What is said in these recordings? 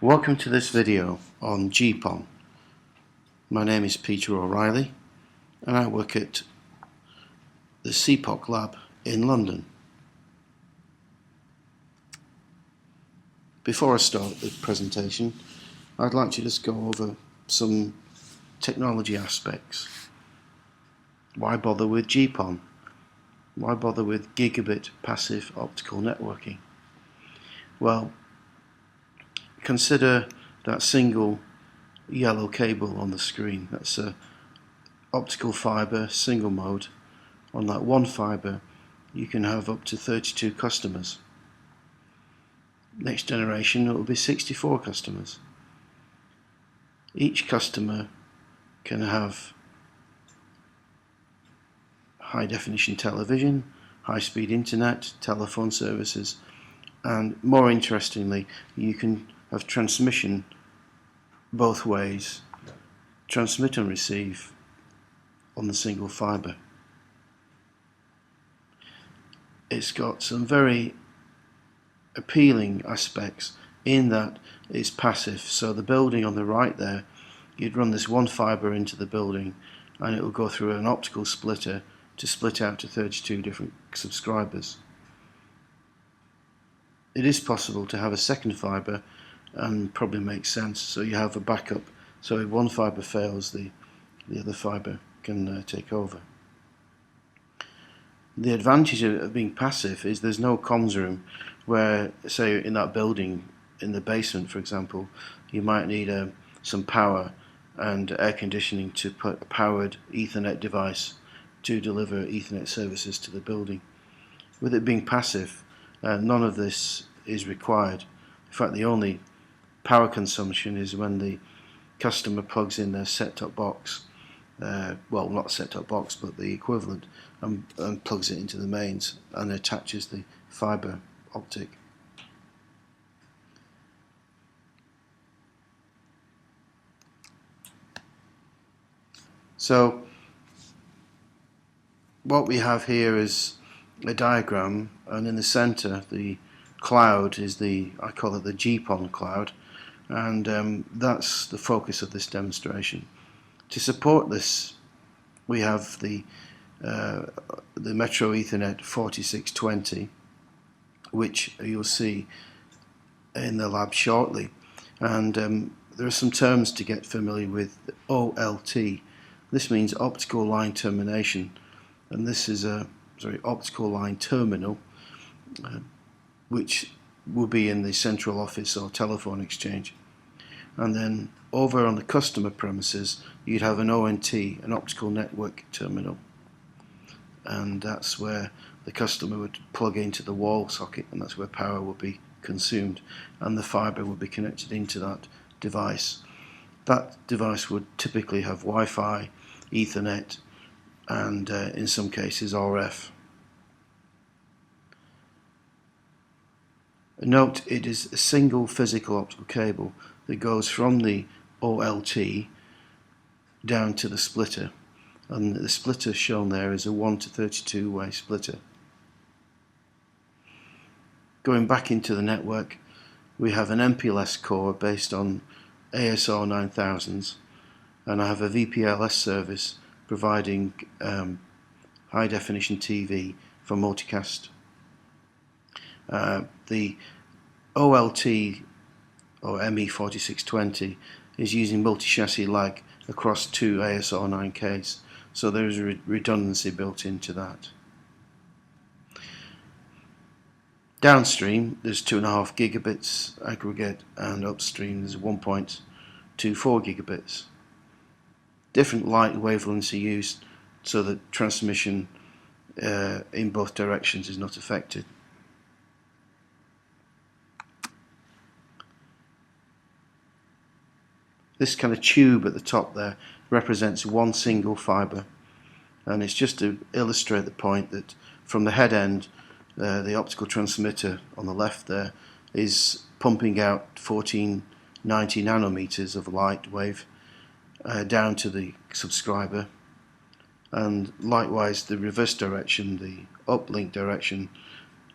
Welcome to this video on GPON. My name is Peter O'Reilly and I work at the CPOC lab in London. Before I start the presentation, I'd like to just go over some technology aspects. Why bother with GPON? Why bother with Gigabit passive optical networking? Well, consider that single yellow cable on the screen. That's a optical fiber single mode. On that one fiber you can have up to 32 customers. Next generation it will be 64 customers. Each customer can have high definition television, high speed internet, telephone services, and more interestingly you can have transmission both ways, transmit and receive on the single fiber. It's got some very appealing aspects in that it's passive. So the building on the right there, you'd run this one fiber into the building and it will go through an optical splitter to split out to 32 different subscribers. It is possible to have a second fiber and probably makes sense, so you have a backup, so if one fiber fails the other fiber can take over. The advantage of being passive is there's no comms room where, say in that building in the basement for example, you might need some power and air conditioning to put a powered Ethernet device to deliver Ethernet services to the building. With it being passive, none of this is required. In fact, the only power consumption is when the customer plugs in their set-top box, well, not set-top box but the equivalent, and plugs it into the mains and attaches the fiber optic. So what we have here is a diagram, and in the center the cloud is I call it the GPON cloud, and that's the focus of this demonstration. To support this we have the Metro Ethernet 4620, which you'll see in the lab shortly, and there are some terms to get familiar with. OLT, this means optical line termination, and this is a optical line terminal which will be in the central office or telephone exchange. And then over on the customer premises you'd have an ONT, an optical network terminal, and that's where the customer would plug into the wall socket, and that's where power will be consumed and the fiber will be connected into that device. That device would typically have Wi-Fi, Ethernet, and in some cases RF. Note, it is a single physical optical cable that goes from the OLT down to the splitter, and the splitter shown there is a 1 to 32 way splitter. Going back into the network, we have an MPLS core based on ASO 9000s, and I have a VPLS service providing high definition TV for multicast. The OLT or ME4620 is using multi-chassis lag across two ASO 9Ks, so there is a redundancy built into that. Downstream there's 2.5 gigabits aggregate, and upstream there's 1.24 gigabits. Different light wavelengths are used so that transmission in both directions is not affected. This kind of tube at the top there represents one single fiber, and it's just to illustrate the point that from the head end the optical transmitter on the left there is pumping out 1490 nanometers of light wave down to the subscriber, and likewise the reverse direction, the uplink direction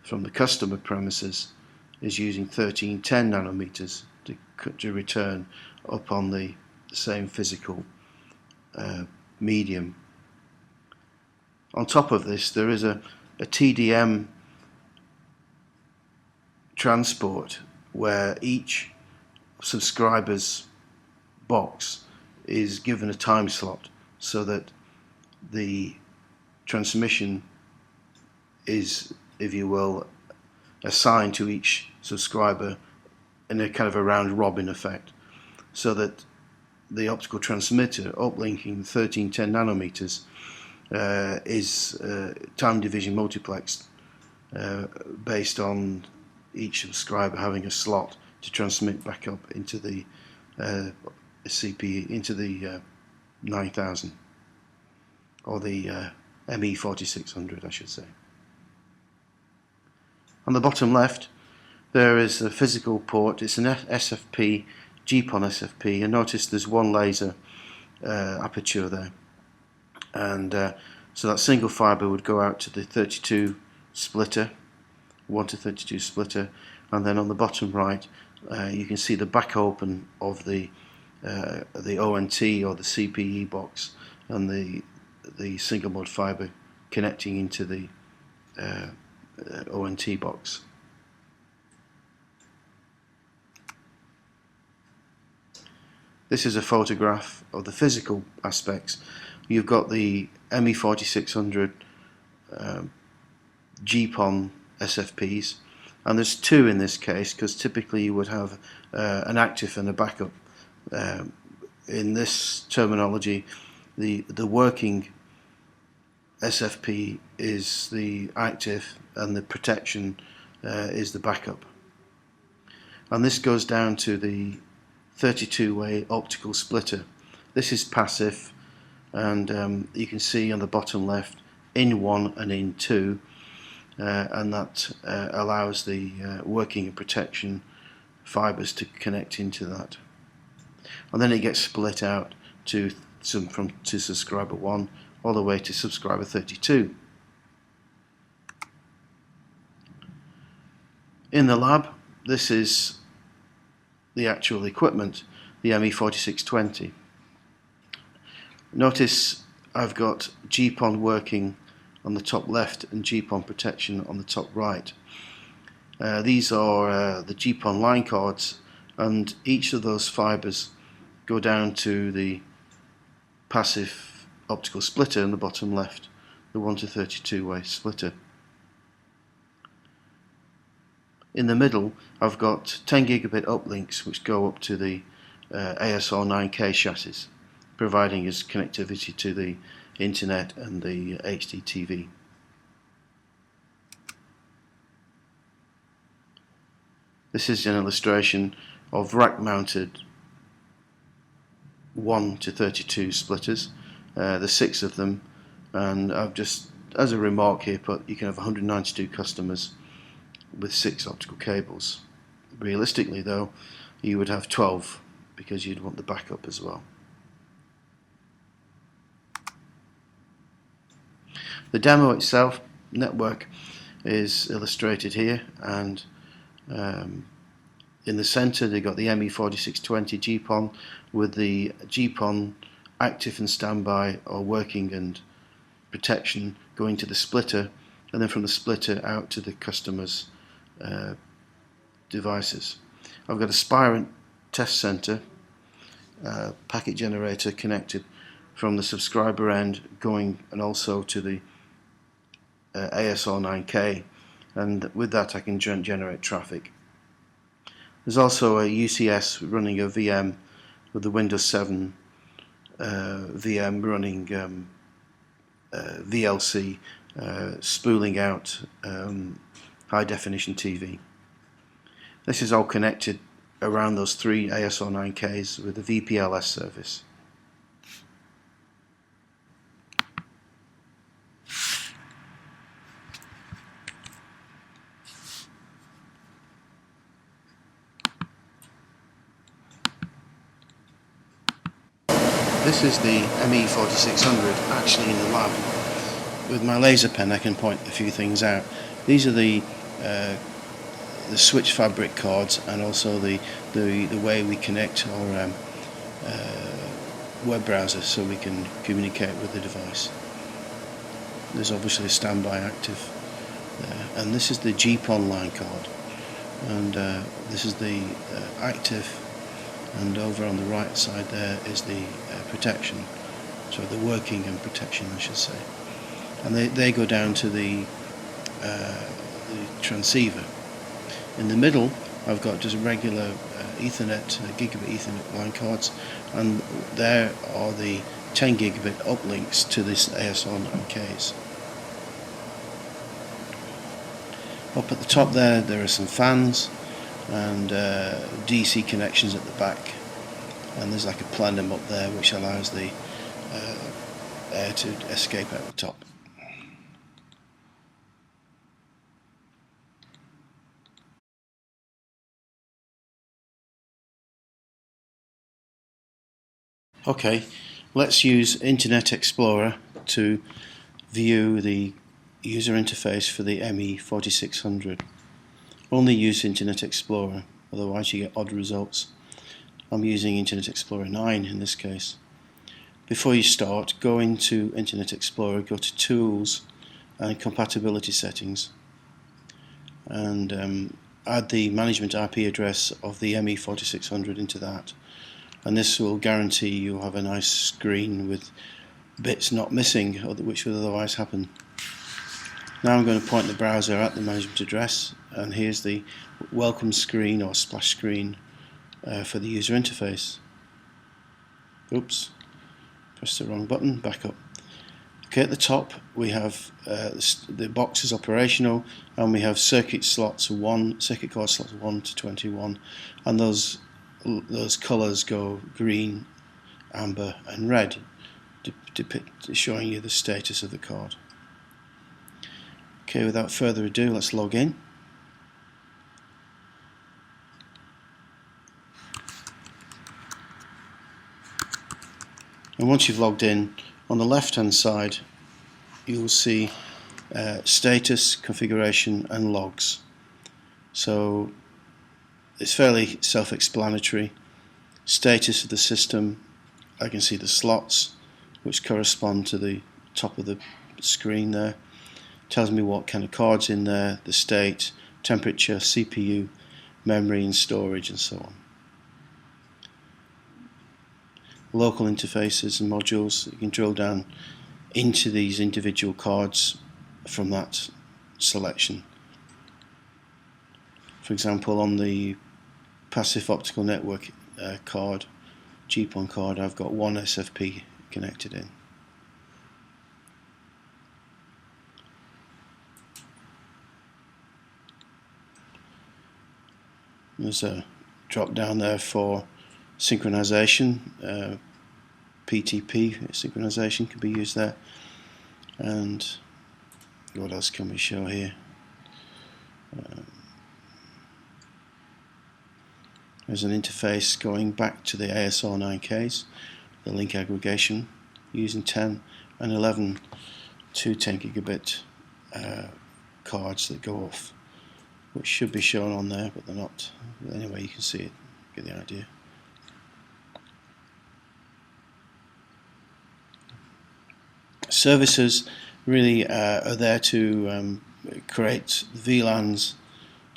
from the customer premises, is using 1310 nanometers to return up on the same physical medium. On top of this, there is a TDM transport where each subscriber's box is given a time slot, so that the transmission is, if you will, assigned to each subscriber in a kind of a round robin effect, so that the optical transmitter uplinking 1310 nanometers is time division multiplexed based on each subscriber having a slot to transmit back up into the into the 9000, or the ME4600 I should say. On the bottom left there is a physical port. It's an SFP, GPON SFP, and notice there's one laser aperture there, and so that single fiber would go out to the 32 splitter, 1 to 32 splitter, and then on the bottom right you can see the back open of the ONT or the CPE box, and the single mode fiber connecting into the ONT box. This is a photograph of the physical aspects. You've got the ME4600 GPON SFPs, and there's two in this case, because typically you would have an active and a backup. In this terminology, the working SFP is the active and the protection is the backup. And this goes down to the 32-way optical splitter. This is passive, and you can see on the bottom left in 1 and in 2, and that allows the working and protection fibers to connect into that. And then it gets split out to subscriber 1 all the way to subscriber 32. In the lab, this is the actual equipment, the ME4620. Notice I've got GPON working on the top left and GPON protection on the top right. These are the GPON line cards, and each of those fibers go down to the passive optical splitter in the bottom left, the 1 to 32 way splitter. In the middle I've got 10 gigabit uplinks which go up to the ASR9K chassis, providing us connectivity to the internet and the HD TV. This is an illustration of rack mounted 1 to 32 splitters. There's 6 of them, and I've just, as a remark here, put you can have 192 customers with 6 optical cables. Realistically though, you would have 12, because you'd want the backup as well. The demo itself, network, is illustrated here, and in the center they've got the ME4620 GPON with the GPON active and standby or working and protection going to the splitter, and then from the splitter out to the customer's devices. I've got a Spirent test center packet generator connected from the subscriber end going, and also to the ASR9K, and with that I can generate traffic. There's also a UCS running a VM with the Windows 7 VM running VLC spooling out high definition TV. This is all connected around those 3 ASR9Ks with a VPLS service. This is the ME4600 actually in the lab. With my laser pen I can point a few things out. These are the the switch fabric cards, and also the way we connect our web browser so we can communicate with the device. There's obviously a standby active there, and this is the GPON line card, and this is the active, and over on the right side there is the protection, so the working and protection I should say, and they go down to the transceiver. In the middle I've got just regular Ethernet, Gigabit Ethernet line cards, and there are the 10 gigabit uplinks to this ASR9Ks. Up at the top there are some fans and DC connections at the back, and there's like a plenum up there which allows the air to escape out the top. Okay, let's use Internet Explorer to view the user interface for the ME4600. Only use Internet Explorer, otherwise you get odd results. I'm using Internet Explorer 9 in this case. Before you start, go into Internet Explorer, go to Tools and Compatibility Settings, and add the management IP address of the ME4600 into that. And this will guarantee you'll have a nice screen with bits not missing, which would otherwise happen. Now I'm going to point the browser at the management address, and here's the welcome screen or splash screen for the user interface. Oops, pressed the wrong button, back up. Okay, at the top we have the box is operational, and we have circuit card slots 1 to 21, and those colours go green, amber and red, showing you the status of the card. Okay, without further ado, let's log in. And once you've logged in, on the left hand side you'll see status, configuration and logs. So it's fairly self-explanatory. Status of the system, I can see the slots which correspond to the top of the screen there. Tells me what kind of cards in there, the state, temperature, CPU, memory and storage and so on. Local interfaces and modules, you can drill down into these individual cards from that selection. For example, on the passive optical network card, GPON card, I've got one SFP connected in. There's a drop down there for synchronization, PTP synchronization can be used there. And what else can we show here? There's an interface going back to the ASR9Ks, the link aggregation, using 10 and 11 to 10 gigabit cards that go off, which should be shown on there, but they're not. But anyway, you can see it, get the idea. Services really are there to create VLANs,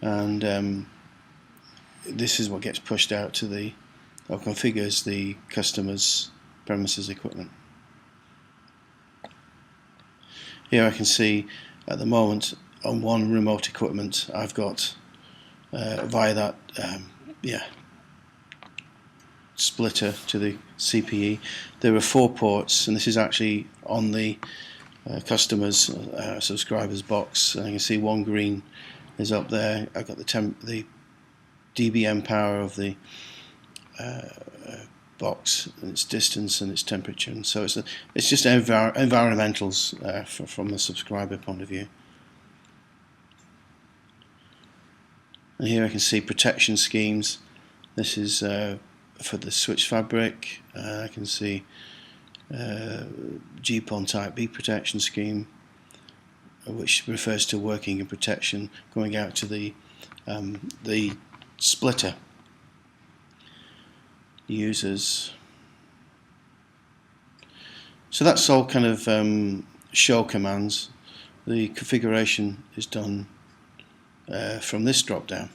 and this is what gets pushed out to the, or configures the customer's premises equipment. Here I can see at the moment on one remote equipment I've got via that splitter to the CPE, there are 4 ports, and this is actually on the customer's subscriber's box, and you can see one green is up there. I've got the dBm power of the box, and its distance and its temperature, and so it's just environmentals from the subscriber point of view. And here I can see protection schemes. This is for the switch fabric. I can see GPON type B protection scheme, which refers to working and protection, going out to the the splitter uses. So that's all kind of show commands. The configuration is done from this drop down.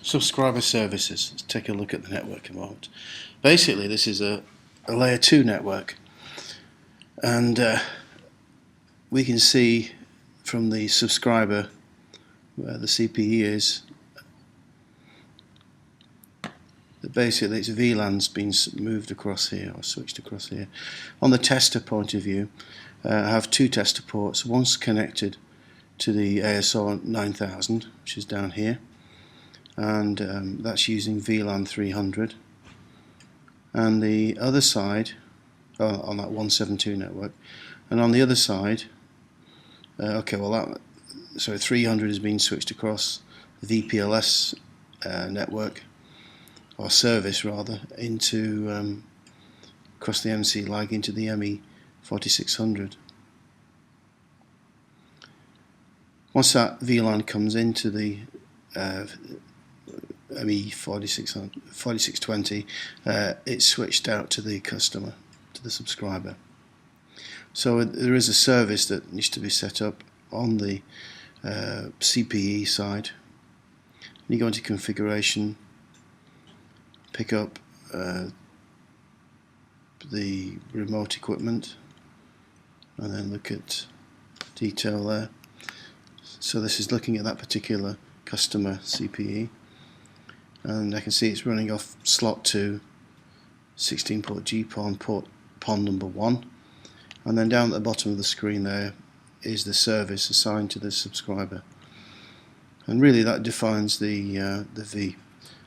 Subscriber services. Let's take a look at the network a moment. Basically, this is a layer 2 network, and we can see from the subscriber where the CPE is that basically its VLAN's been moved across here or switched across here. On the tester point of view, I have two tester ports. One's connected to the ASR 9000, which is down here, and that's using VLAN 300, and the other side on that 172 network, and on the other side, okay, well so 300 is being switched across the VPLS network, or service rather, into across the MC lag into the ME 4600. Once that VLAN comes into the ME 4620, it's switched out to the customer, to the subscriber. So there is a service that needs to be set up on the CPE side. You go into configuration, pick up the remote equipment, and then look at detail there. So this is looking at that particular customer CPE, and I can see it's running off slot 2, 16 port GPON, port PON number 1, and then down at the bottom of the screen there is the service assigned to the subscriber, and really that defines the V.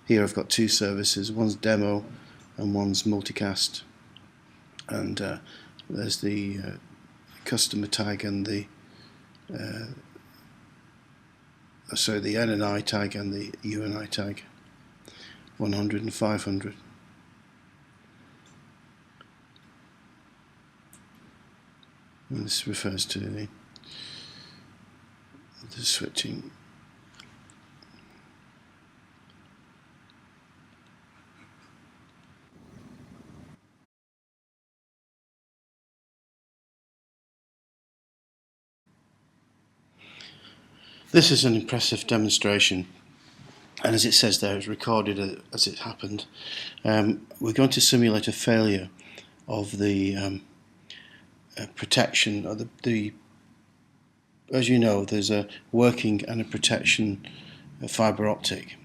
Here I've got two services, one's demo and one's multicast, and there's the customer tag and the the NNI tag and the UNI tag, 100 and 500. And this refers to the switching. This is an impressive demonstration, and as it says there, it's recorded as it happened. We're going to simulate a failure of the protection, or as you know, there's a working and a protection fibre optic.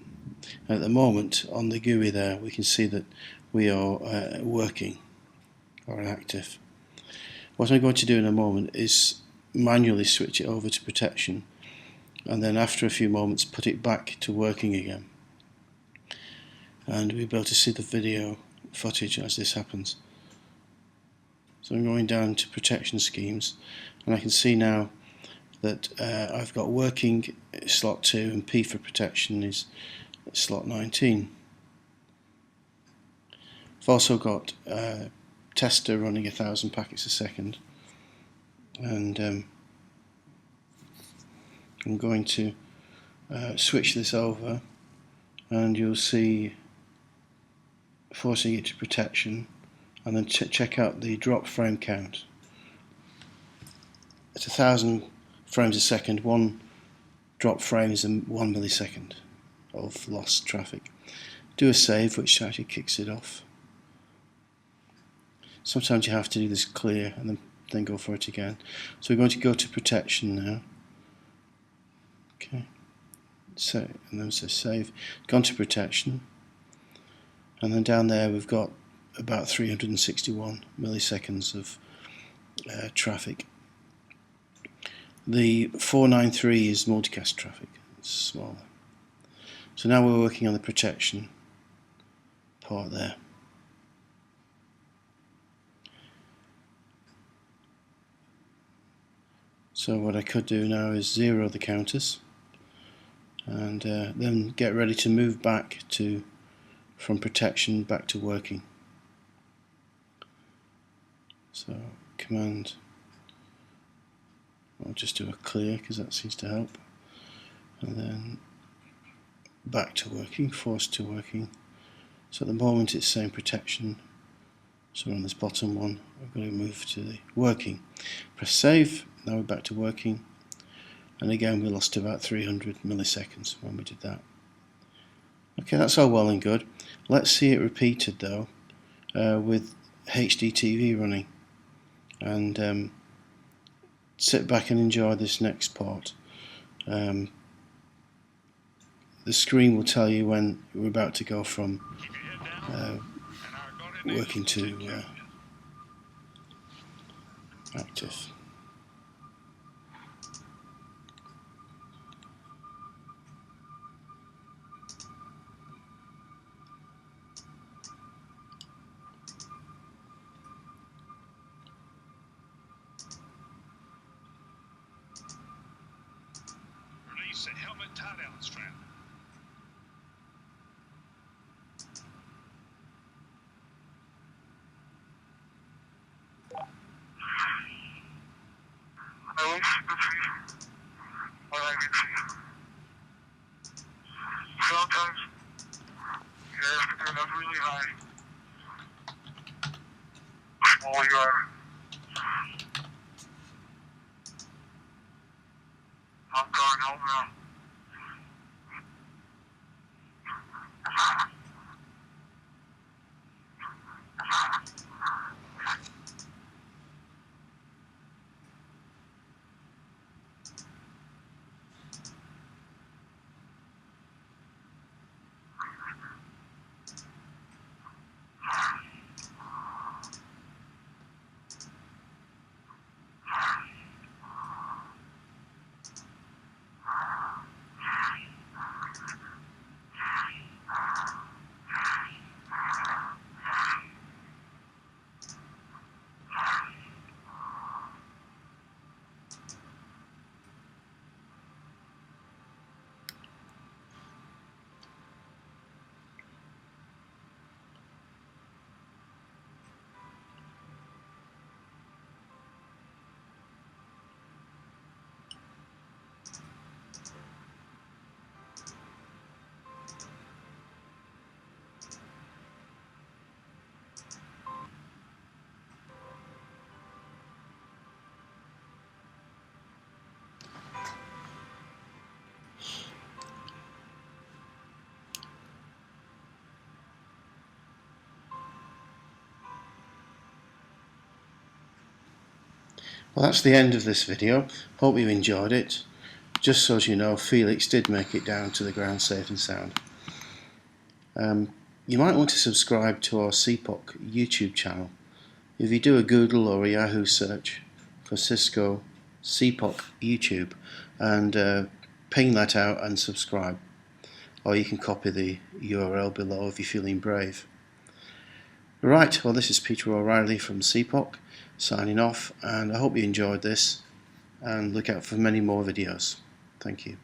And at the moment, on the GUI there, we can see that we are working or active. What I'm going to do in a moment is manually switch it over to protection, and then after a few moments put it back to working again, and we'll be able to see the video footage as this happens. So I'm going down to protection schemes, and I can see now that I've got working slot 2 and P for protection is slot 19. I've also got tester running 1000 packets a second, and I'm going to switch this over, and you'll see forcing it to protection, and then check out the drop frame count. At 1000 frames a second, one drop frame is 1 millisecond of lost traffic. Do a save, which actually kicks it off. Sometimes you have to do this clear and then go for it again. So we're going to go to protection now. Okay, so, and then say save, gone to protection, and then down there we've got about 361 milliseconds of traffic. The 493 is multicast traffic, it's smaller. So now we're working on the protection part there. So what I could do now is zero the counters, and then get ready to move back from protection back to working. So command, I'll just do a clear because that seems to help, and then back to working, force to working. So at the moment it's saying protection, so on this bottom one I'm going to move to the working. Press save, now we're back to working, and again we lost about 300 milliseconds when we did that. Okay, that's all well and good. Let's see it repeated though with HDTV running, and sit back and enjoy this next part. The screen will tell you when we're about to go from working to active. Release the helmet tie-down strap. Sometimes you have to turn up really high. While you are. I'm going home now. Well, that's the end of this video. Hope you enjoyed it. Just so as you know, Felix did make it down to the ground safe and sound. You might want to subscribe to our CPOC YouTube channel. If you do a Google or a Yahoo search for Cisco CPOC YouTube, and ping that out and subscribe. Or you can copy the URL below if you're feeling brave. Right, well, this is Peter O'Reilly from CPOC signing off, and I hope you enjoyed this, and look out for many more videos. Thank you.